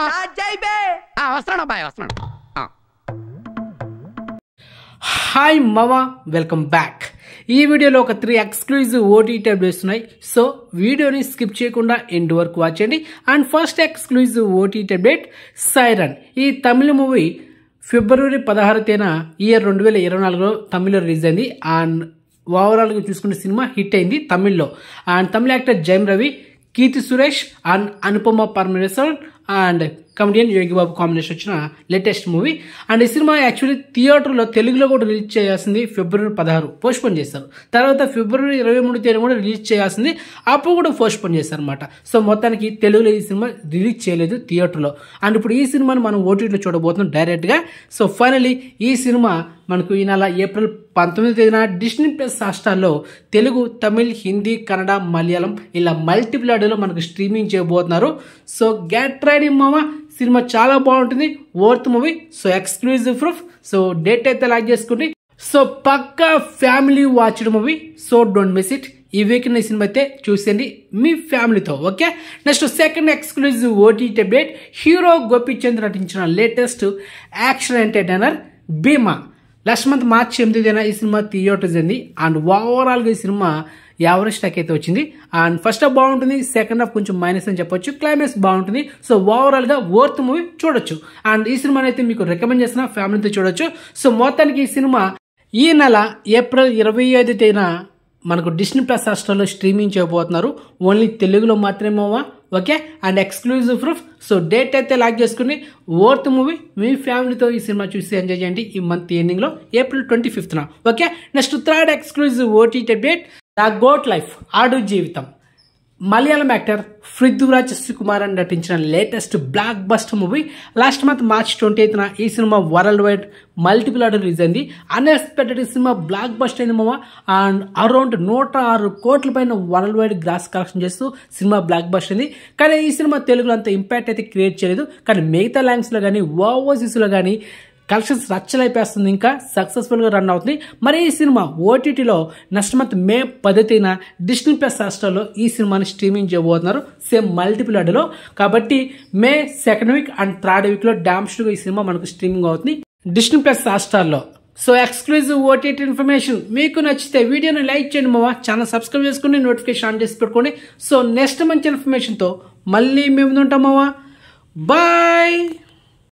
వస్తున్నాడు అబ్బాయి వస్తున్నాడు. హాయ్ మామా, వెల్కమ్ బ్యాక్. ఈ వీడియోలో ఒక 3 ఎక్స్క్లూజివ్ ఓటీటీ అప్డేట్స్ ఉన్నాయి. సో వీడియోని స్కిప్ చేయకుండా ఎండ్ వరకు వాచ్ చేయండి. And first exclusive OTT update siren. ఈ తమిళ మూవీ ఫిబ్రవరి 16 తేదీన ఇయర్ 2024లో తమిళ్లో రిలీజ్ అయింది. అండ్ ఓవరాల్గా చూసుకునే సినిమా హిట్ అయింది తమిళ్లో. And Tamil actor Jayam Ravi, Keerthy Suresh and Anupama Parameswaran and comedian Yogi Babu combination వచ్చిన లేటెస్ట్ మూవీ. అండ్ ఈ సినిమా యాక్చువల్లీ థియేటర్లో తెలుగులో కూడా రిలీజ్ చేయాల్సింది ఫిబ్రవరి 16, పోస్ట్పోన్ చేశారు. తర్వాత ఫిబ్రవరి 23 తేదీ కూడా రిలీజ్ చేయాల్సింది, అప్పుడు కూడా పోస్ట్పోన్ చేశారు అనమాట. సో మొత్తానికి తెలుగులో ఈ సినిమా రిలీజ్ చేయలేదు థియేటర్లో. అండ్ ఇప్పుడు ఈ సినిమాని మనం ఓటీటీలో చూడబోతున్నాం డైరెక్ట్గా. సో ఫైనలీ ఈ సినిమా మనకు ఈ నెల ఏప్రిల్ 19 తేదీన డిస్నీ ప్లస్ హాట్‌స్టార్లో తెలుగు, తమిళ్, హిందీ, కన్నడ, మలయాళం ఇలా మల్టిపుల్ ఆడియోలో మనకు స్ట్రీమింగ్ చేయబోతున్నారు. సో గెట్ రెడీ మామా, సినిమా చాలా బాగుంటుంది, worth movie. So exclusive proof. So date అయితే లాక్ చేసుకోండి. సో పక్కా family watched movie. So don't miss it. ఈ వీకెండ్ ఈ సినిమా అయితే చూసేయండి మీ ఫ్యామిలీతో. Okay, next second exclusive OTT update. Hero Gopichand నటించిన latest action entertainer Bhimaa. Last month March 8 ఈ సినిమా థియేటర్స్ అయింది. అండ్ ఓవరాల్గా ఈ సినిమా యావరేజ్ స్టాక్ అయితే వచ్చింది. అండ్ ఫస్ట్ హాఫ్ బాగుంటుంది, సెకండ్ హాఫ్ కొంచెం మైనస్ అని చెప్పొచ్చు, క్లైమాక్స్ బాగుంటుంది. సో ఓవరాల్గా వర్త్ మూవీ చూడొచ్చు. అండ్ ఈ సినిమాని అయితే మీకు రికమెండ్ చేసిన ఫ్యామిలీతో చూడొచ్చు. సో మొత్తానికి ఈ సినిమా ఈ నెల ఏప్రిల్ 25 తేదీన మనకు డిస్నీ ప్లస్ హాట్‌స్టార్లో స్ట్రీమింగ్ చేయబోతున్నారు. ఓన్లీ తెలుగులో మాత్రమే. Okay, and exclusive proof. So date అయితే లాక్ చేసుకుని వర్త్ మూవీ మీ ఫ్యామిలీతో ఈ సినిమా చూసి ఎంజాయ్ చేయండి ఈ మంత్ ఎండింగ్లో ఏప్రిల్ 25న. Okay, next third exclusive OTT update. The goat life, Aadu Jeevitham. Malayalam actor Prithviraj Sukumaran నటించిన latest blockbuster movie. Last month March 28న ఈ cinema worldwide multiple order release అయింది. అన్ఎక్స్పెక్టెడ్ సినిమా బ్లాక్ బస్టర్ అయింది మామ. అండ్ అరౌండ్ 106 కోట్ల పైన వరల్డ్ వైడ్ గ్రాస్ కలెక్షన్ చేస్తూ cinema block buster అయింది. కానీ ఈ సినిమా తెలుగులో అంత ఇంపాక్ట్ అయితే క్రియేట్ చేయలేదు. కానీ మిగతా లాంగ్వేజ్లో కానీ ఓవర్సీస్లో కానీ కలెక్షన్స్ రచ్చలైపోతుంది, ఇంకా సక్సెస్ఫుల్గా రన్ అవుతుంది. మరి ఈ సినిమా ఓటీటీలో నెక్స్ట్ మంత్ మే 10 తేదీన డిస్నీ ప్లస్ హాట్‌స్టార్లో ఈ సినిమాని స్ట్రీమింగ్ చేయబోతున్నారు, సేమ్ మల్టిపుల్ ఆడియోలో. కాబట్టి మే 2nd వీక్ అండ్ 3rd వీక్లో డామ్స్గా ఈ సినిమా మనకు స్ట్రీమింగ్ అవుతుంది డిస్నీ ప్లస్ హాట్‌స్టార్లో. సో ఎక్స్క్లూజివ్ ఓటీటీ ఇన్ఫర్మేషన్ మీకు నచ్చితే వీడియోని లైక్ చేయండి మావా, ఛానల్ సబ్స్క్రైబ్ చేసుకుని నోటిఫికేషన్ ఆన్ చేసి పెట్టుకోండి. సో నెక్స్ట్ మంచి ఇన్ఫర్మేషన్తో మళ్ళీ మేము ఉంటాం మావా. బాయ్.